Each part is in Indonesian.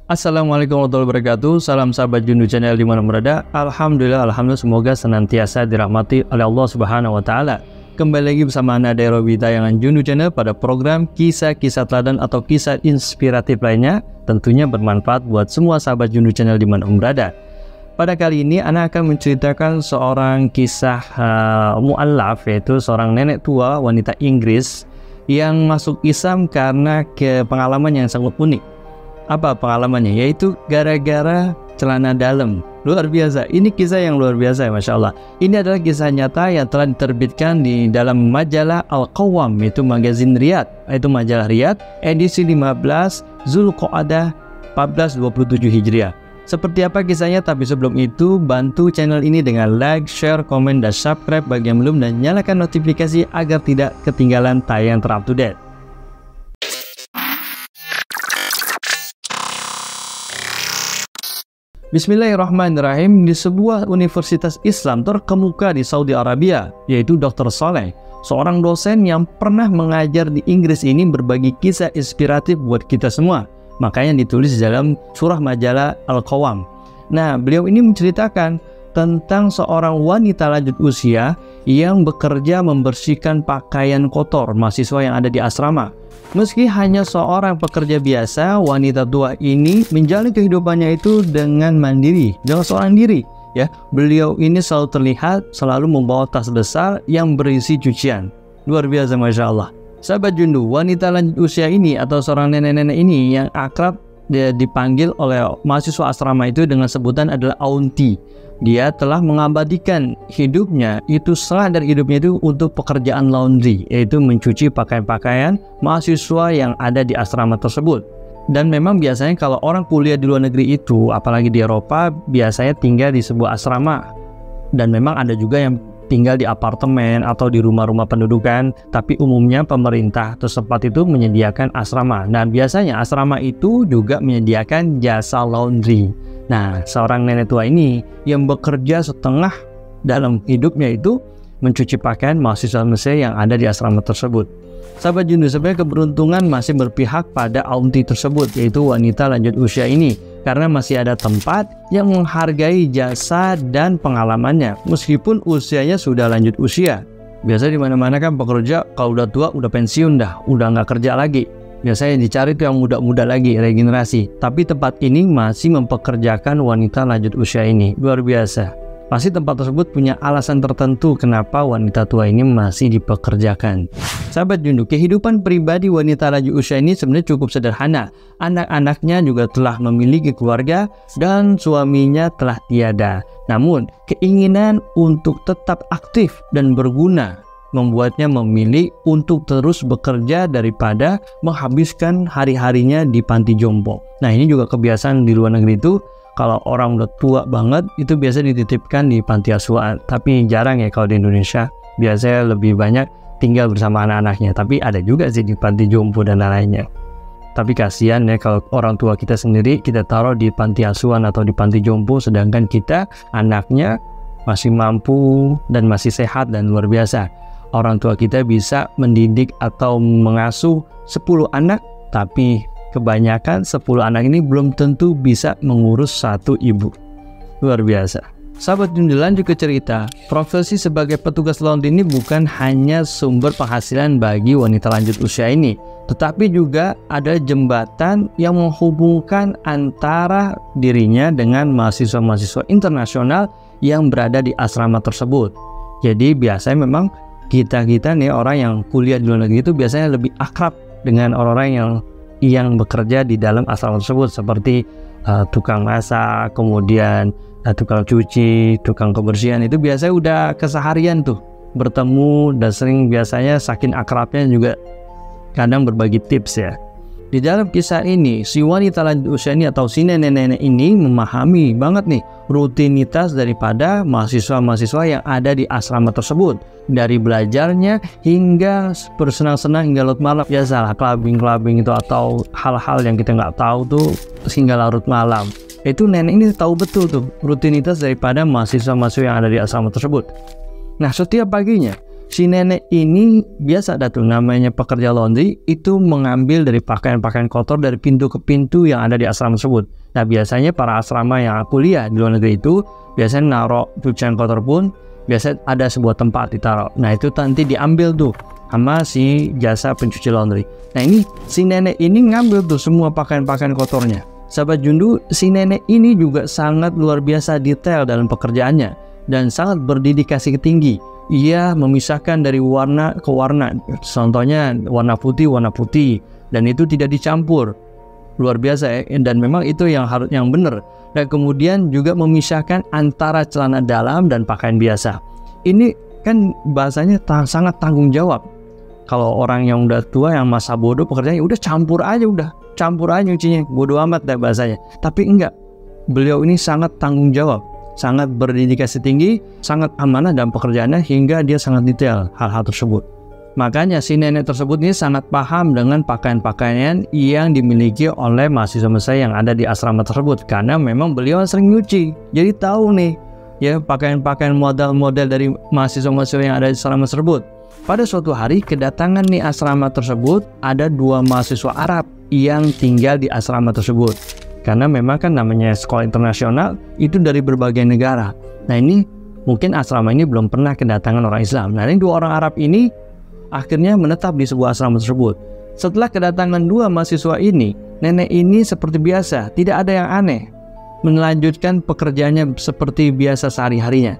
Assalamualaikum warahmatullahi wabarakatuh. Salam sahabat Jundu Channel dimana berada. Alhamdulillah semoga senantiasa dirahmati oleh Allah Subhanahu wa Ta'ala. Kembali lagi bersama Anda dari Robi tayangan Jundu Channel pada program kisah-kisah teladan atau kisah inspiratif lainnya, tentunya bermanfaat buat semua sahabat Jundu Channel dimana berada. Pada kali ini Ana akan menceritakan seorang kisah mu'allaf, yaitu seorang nenek tua wanita Inggris yang masuk Islam karena pengalaman yang sangat unik. Apa pengalamannya? Yaitu gara-gara celana dalam. Luar biasa. Ini kisah yang luar biasa ya, Masya Allah. Ini adalah kisah nyata yang telah diterbitkan di dalam majalah Al-Qawwam, yaitu magazin Riyadh, yaitu majalah Riyadh, edisi 15 Zulqa'dah 1427 Hijriah. Seperti apa kisahnya? Tapi sebelum itu, bantu channel ini dengan like, share, komen, dan subscribe bagi yang belum, dan nyalakan notifikasi agar tidak ketinggalan tayang terupdate to date. Bismillahirrahmanirrahim. Di sebuah universitas Islam terkemuka di Saudi Arabia, yaitu Dr. Saleh, seorang dosen yang pernah mengajar di Inggris ini, berbagi kisah inspiratif buat kita semua. Makanya ditulis dalam surah majalah Al-Qawwam. Nah, beliau ini menceritakan tentang seorang wanita lanjut usia yang bekerja membersihkan pakaian kotor mahasiswa yang ada di asrama. Meski hanya seorang pekerja biasa, wanita tua ini menjalani kehidupannya itu dengan mandiri, dengan seorang diri. Ya, beliau ini selalu terlihat selalu membawa tas besar yang berisi cucian. Luar biasa, Masya Allah. Sahabat Jundu, wanita lanjut usia ini atau seorang nenek-nenek ini yang akrab dipanggil oleh mahasiswa asrama itu dengan sebutan adalah Aunty. Dia telah mengabadikan hidupnya itu, setelah dari hidupnya itu, untuk pekerjaan laundry, yaitu mencuci pakaian-pakaian mahasiswa yang ada di asrama tersebut. Dan memang biasanya kalau orang kuliah di luar negeri itu, apalagi di Eropa, biasanya tinggal di sebuah asrama. Dan memang ada juga yang tinggal di apartemen atau di rumah-rumah pendudukan, tapi umumnya pemerintah setempat itu menyediakan asrama. Nah, biasanya asrama itu juga menyediakan jasa laundry. Nah, seorang nenek tua ini yang bekerja setengah dalam hidupnya itu mencuci pakaian mahasiswa-mahasiswa yang ada di asrama tersebut. Sahabat Jundu, sebenarnya keberuntungan masih berpihak pada Aunty tersebut, yaitu wanita lanjut usia ini, karena masih ada tempat yang menghargai jasa dan pengalamannya meskipun usianya sudah lanjut usia. Biasa di mana-mana kan pekerja kalau udah tua, udah pensiun udah nggak kerja lagi. Biasanya dicari tuh yang muda-muda lagi, regenerasi. Tapi tempat ini masih mempekerjakan wanita lanjut usia ini. Luar biasa. Pasti tempat tersebut punya alasan tertentu kenapa wanita tua ini masih dipekerjakan. Sahabat Jundu, kehidupan pribadi wanita lanjut usia ini sebenarnya cukup sederhana. Anak-anaknya juga telah memiliki keluarga dan suaminya telah tiada. Namun, keinginan untuk tetap aktif dan berguna membuatnya memilih untuk terus bekerja daripada menghabiskan hari-harinya di panti jompo. Nah, ini juga kebiasaan di luar negeri itu. Kalau orang udah tua banget itu biasa dititipkan di panti asuhan, tapi jarang ya kalau di Indonesia. Biasanya lebih banyak tinggal bersama anak-anaknya, tapi ada juga sih di panti jompo dan lainnya. Tapi kasihan ya kalau orang tua kita sendiri kita taruh di panti asuhan atau di panti jompo, sedangkan kita anaknya masih mampu dan masih sehat dan luar biasa. Orang tua kita bisa mendidik atau mengasuh 10 anak, tapi kebanyakan 10 anak ini belum tentu bisa mengurus satu ibu. Luar biasa. Sahabat Jundu, lanjut ke cerita. Profesi sebagai petugas laundry ini bukan hanya sumber penghasilan bagi wanita lanjut usia ini, tetapi juga ada jembatan yang menghubungkan antara dirinya dengan mahasiswa-mahasiswa internasional yang berada di asrama tersebut. Jadi biasanya memang kita nih orang yang kuliah di luar negeri itu biasanya lebih akrab dengan orang-orang yang bekerja di dalam asrama tersebut, seperti tukang masak, kemudian tukang cuci, tukang kebersihan. Itu biasanya udah keseharian tuh bertemu, dan sering biasanya saking akrabnya juga kadang berbagi tips ya. Di dalam kisah ini, si wanita lanjut usia ini atau si nenek-nenek ini memahami banget nih rutinitas daripada mahasiswa-mahasiswa yang ada di asrama tersebut. Dari belajarnya hingga bersenang-senang hingga larut malam. Ya salah, clubbing itu atau hal-hal yang kita nggak tahu tuh hingga larut malam. Itu nenek ini tahu betul tuh rutinitas daripada mahasiswa-mahasiswa yang ada di asrama tersebut. Nah, setiap paginya si nenek ini biasa ada tuh namanya pekerja laundry, itu mengambil dari pakaian-pakaian kotor dari pintu ke pintu yang ada di asrama tersebut. Nah biasanya para asrama yang kuliah di luar negeri itu biasanya naruh cucian kotor pun biasanya ada sebuah tempat ditaruh. Nah itu nanti diambil tuh sama si jasa pencuci laundry. Nah ini si nenek ini ngambil tuh semua pakaian-pakaian kotornya. Sahabat Jundu, si nenek ini juga sangat luar biasa detail dalam pekerjaannya dan sangat berdedikasi tinggi. Ia memisahkan dari warna ke warna, contohnya warna putih, dan itu tidak dicampur. Luar biasa ya, dan memang itu yang harus yang benar. Dan kemudian juga memisahkan antara celana dalam dan pakaian biasa. Ini kan bahasanya sangat tanggung jawab. Kalau orang yang udah tua, yang masa bodoh pekerjaannya udah campur aja nyucinya, bodoh amat dah bahasanya. Tapi enggak, beliau ini sangat tanggung jawab, sangat berdedikasi tinggi, sangat amanah dalam pekerjaannya hingga dia sangat detail hal-hal tersebut. Makanya si nenek tersebut ini sangat paham dengan pakaian-pakaian yang dimiliki oleh mahasiswa-mahasiswa yang ada di asrama tersebut, karena memang beliau sering nyuci. Jadi tahu nih ya pakaian-pakaian model-model dari mahasiswa-mahasiswa yang ada di asrama tersebut. Pada suatu hari kedatangan nih asrama tersebut ada 2 mahasiswa Arab yang tinggal di asrama tersebut. Karena memang kan namanya sekolah internasional itu dari berbagai negara. Nah ini mungkin asrama ini belum pernah kedatangan orang Islam. Nah ini 2 orang Arab ini akhirnya menetap di sebuah asrama tersebut. Setelah kedatangan 2 mahasiswa ini, nenek ini seperti biasa, tidak ada yang aneh, melanjutkan pekerjaannya seperti biasa sehari-harinya.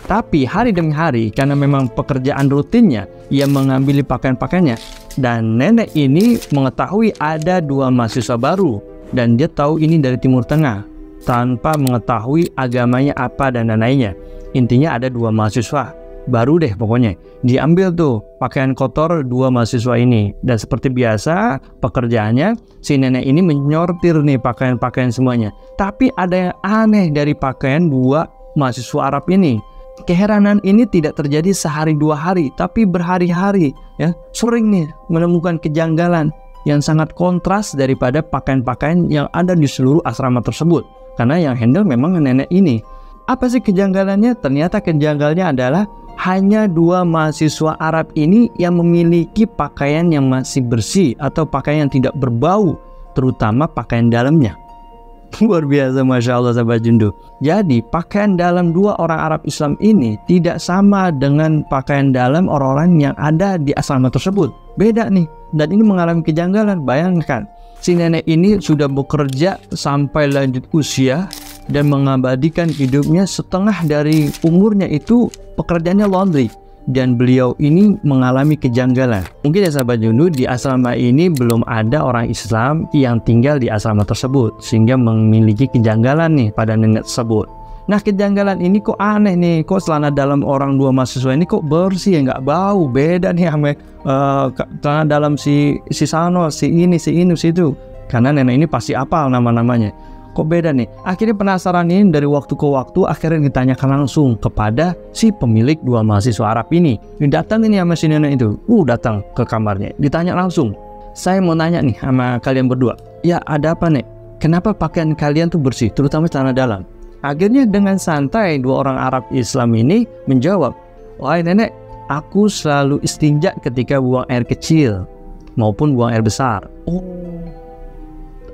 Tapi hari demi hari, karena memang pekerjaan rutinnya, ia mengambil pakaian-pakaiannya. Dan nenek ini mengetahui ada 2 mahasiswa baru, dan dia tahu ini dari Timur Tengah, tanpa mengetahui agamanya apa dan lainnya. Intinya ada 2 mahasiswa baru deh pokoknya. Diambil tuh pakaian kotor 2 mahasiswa ini, dan seperti biasa pekerjaannya si nenek ini menyortir nih pakaian-pakaian semuanya. Tapi ada yang aneh dari pakaian 2 mahasiswa Arab ini. Keheranan ini tidak terjadi sehari 2 hari, tapi berhari-hari ya. Sering nih menemukan kejanggalan yang sangat kontras daripada pakaian-pakaian yang ada di seluruh asrama tersebut, karena yang handle memang nenek ini. Apa sih kejanggalannya? Ternyata kejanggalannya adalah hanya 2 mahasiswa Arab ini yang memiliki pakaian yang masih bersih atau pakaian yang tidak berbau, terutama pakaian dalamnya. Luar biasa, Masya Allah sahabat Jundu. Jadi pakaian dalam 2 orang Arab Islam ini tidak sama dengan pakaian dalam orang-orang yang ada di asrama tersebut. Beda nih, dan ini mengalami kejanggalan. Bayangkan, si nenek ini sudah bekerja sampai lanjut usia dan mengabadikan hidupnya setengah dari umurnya itu pekerjaannya laundry, dan beliau ini mengalami kejanggalan. Mungkin ya sahabat Jundu, di asrama ini belum ada orang Islam yang tinggal di asrama tersebut, sehingga memiliki kejanggalan nih pada nenek tersebut. Nah kejanggalan ini kok aneh nih, kok celana dalam orang 2 mahasiswa ini kok bersih ya, nggak bau, beda nih sama celana dalam si Sano, si ini, si itu. Karena nenek ini pasti hafal nama-namanya. Kok beda nih? Akhirnya penasaran ini dari waktu ke waktu, akhirnya ditanyakan langsung kepada si pemilik 2 mahasiswa Arab ini. Datang ini sama si nenek itu, datang ke kamarnya, ditanya langsung. Saya mau nanya nih sama kalian berdua, ya ada apa nih? Kenapa pakaian kalian tuh bersih, terutama celana dalam? Akhirnya dengan santai 2 orang Arab Islam ini menjawab, wahai nenek, aku selalu istinja ketika buang air kecil maupun buang air besar. Oh,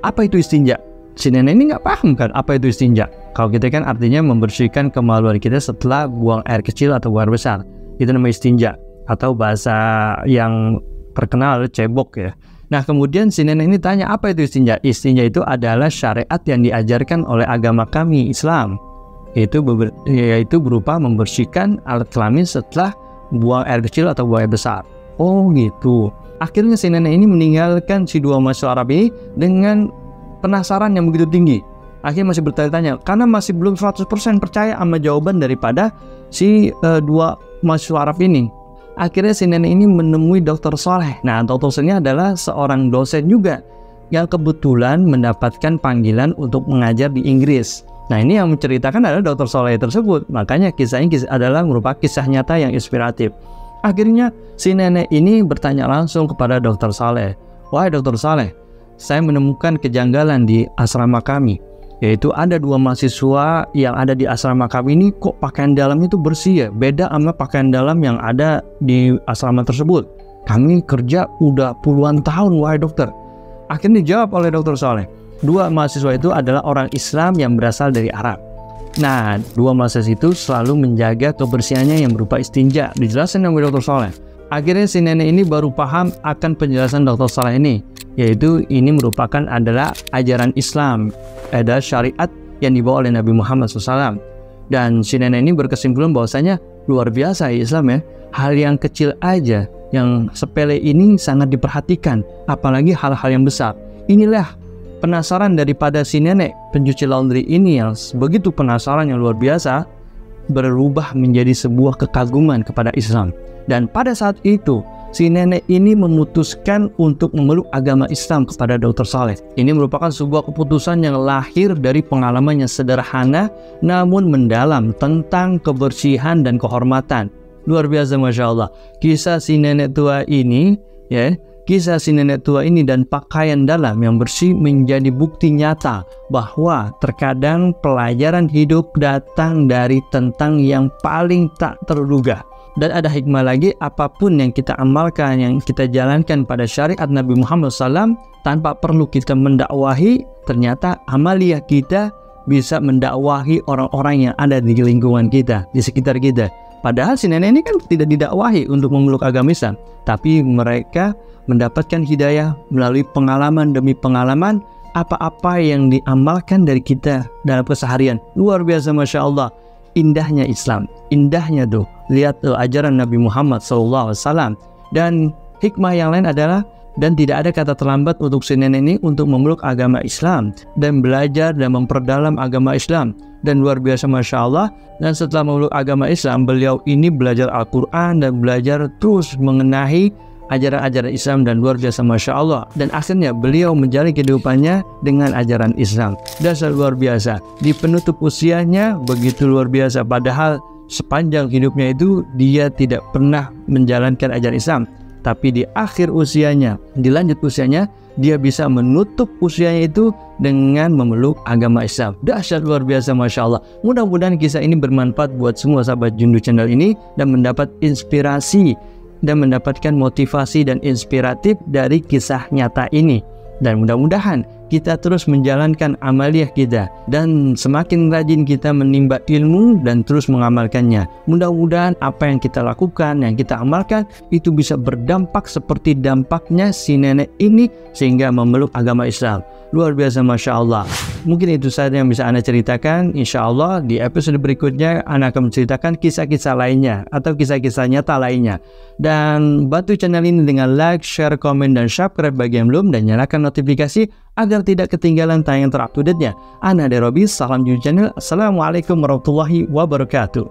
apa itu istinja? Si nenek ini nggak paham kan apa itu istinja. Kalau kita kan artinya membersihkan kemaluan kita setelah buang air kecil atau buang air besar. Itu namanya istinja, atau bahasa yang terkenal cebok ya. Nah kemudian si nenek ini tanya, apa itu istinja? Istinja itu adalah syariat yang diajarkan oleh agama kami Islam, yaitu berupa membersihkan alat kelamin setelah buang air kecil atau buang air besar. Oh gitu. Akhirnya si nenek ini meninggalkan si 2 mahasiswa Arab ini dengan penasaran yang begitu tinggi. Akhirnya masih bertanya-tanya karena masih belum 100% percaya sama jawaban daripada si 2 mahasiswa Arab ini. Akhirnya si nenek ini menemui Dr. Soleh. Nah, Dr. Soleh adalah seorang dosen juga yang kebetulan mendapatkan panggilan untuk mengajar di Inggris. Nah, ini yang menceritakan adalah Dr. Soleh tersebut. Makanya kisahnya adalah merupakan kisah nyata yang inspiratif. Akhirnya si nenek ini bertanya langsung kepada Dr. Soleh. Wahai Dr. Soleh, saya menemukan kejanggalan di asrama kami. Yaitu ada 2 mahasiswa yang ada di asrama kami ini kok pakaian dalamnya itu bersih ya, beda sama pakaian dalam yang ada di asrama tersebut. Kami kerja udah puluhan tahun, wahai dokter. Akhirnya dijawab oleh Dr. Soleh, 2 mahasiswa itu adalah orang Islam yang berasal dari Arab. Nah, 2 mahasiswa itu selalu menjaga kebersihannya yang berupa istinja. Dijelasin oleh Dr. Soleh. Akhirnya si nenek ini baru paham akan penjelasan Dr. Soleh ini, yaitu ini merupakan adalah ajaran Islam, ada syariat yang dibawa oleh Nabi Muhammad SAW. Dan si nenek ini berkesimpulan bahwasanya luar biasa Islam ya, hal yang kecil aja, yang sepele ini sangat diperhatikan, apalagi hal-hal yang besar. Inilah penasaran daripada si nenek pencuci laundry ini yang begitu penasaran yang luar biasa, berubah menjadi sebuah kekaguman kepada Islam. Dan pada saat itu si nenek ini memutuskan untuk memeluk agama Islam kepada Dr. Soleh. Ini merupakan sebuah keputusan yang lahir dari pengalaman yang sederhana namun mendalam tentang kebersihan dan kehormatan. Luar biasa, Masya Allah. Kisah si nenek tua ini ya, kisah si nenek tua ini dan pakaian dalam yang bersih menjadi bukti nyata bahwa terkadang pelajaran hidup datang dari tentang yang paling tak terduga. Dan ada hikmah lagi, apapun yang kita amalkan, yang kita jalankan pada syariat Nabi Muhammad SAW, tanpa perlu kita mendakwahi, ternyata amaliyah kita bisa mendakwahi orang-orang yang ada di lingkungan kita, di sekitar kita. Padahal si nenek ini kan tidak didakwahi untuk memeluk agama Islam, tapi mereka mendapatkan hidayah melalui pengalaman demi pengalaman, apa-apa yang diamalkan dari kita dalam keseharian. Luar biasa, Masya Allah. Indahnya Islam, indahnya tuh. Lihat tuh ajaran Nabi Muhammad SAW. Dan hikmah yang lain adalah, dan tidak ada kata terlambat untuk si nenek ini untuk memeluk agama Islam dan belajar dan memperdalam agama Islam. Dan luar biasa, Masya Allah. Dan setelah memeluk agama Islam, beliau ini belajar Al-Quran dan belajar terus mengenai ajaran-ajaran Islam, dan luar biasa, Masya Allah. Dan akhirnya beliau menjalani kehidupannya dengan ajaran Islam. Dasar luar biasa. Di penutup usianya begitu luar biasa, padahal sepanjang hidupnya itu dia tidak pernah menjalankan ajaran Islam. Tapi di akhir usianya, di lanjut usianya, dia bisa menutup usianya itu dengan memeluk agama Islam. Dahsyat, luar biasa, Masya Allah. Mudah-mudahan kisah ini bermanfaat buat semua sahabat Jundu Channel ini dan mendapat inspirasi dan mendapatkan motivasi dan inspiratif dari kisah nyata ini. Dan mudah-mudahan kita terus menjalankan amaliyah kita dan semakin rajin kita menimba ilmu dan terus mengamalkannya. Mudah-mudahan apa yang kita lakukan, yang kita amalkan itu bisa berdampak seperti dampaknya si nenek ini sehingga memeluk agama Islam. Luar biasa, Masya Allah. Mungkin itu saja yang bisa Anda ceritakan. Insya Allah di episode berikutnya Anda akan menceritakan kisah-kisah lainnya atau kisah-kisah nyata lainnya. Dan bantu channel ini dengan like, share, komen, dan subscribe bagi yang belum, dan nyalakan notifikasi agar tidak ketinggalan tayangan terupdate-nya. Ana Derobi, salam Jundu Channel. Assalamualaikum warahmatullahi wabarakatuh.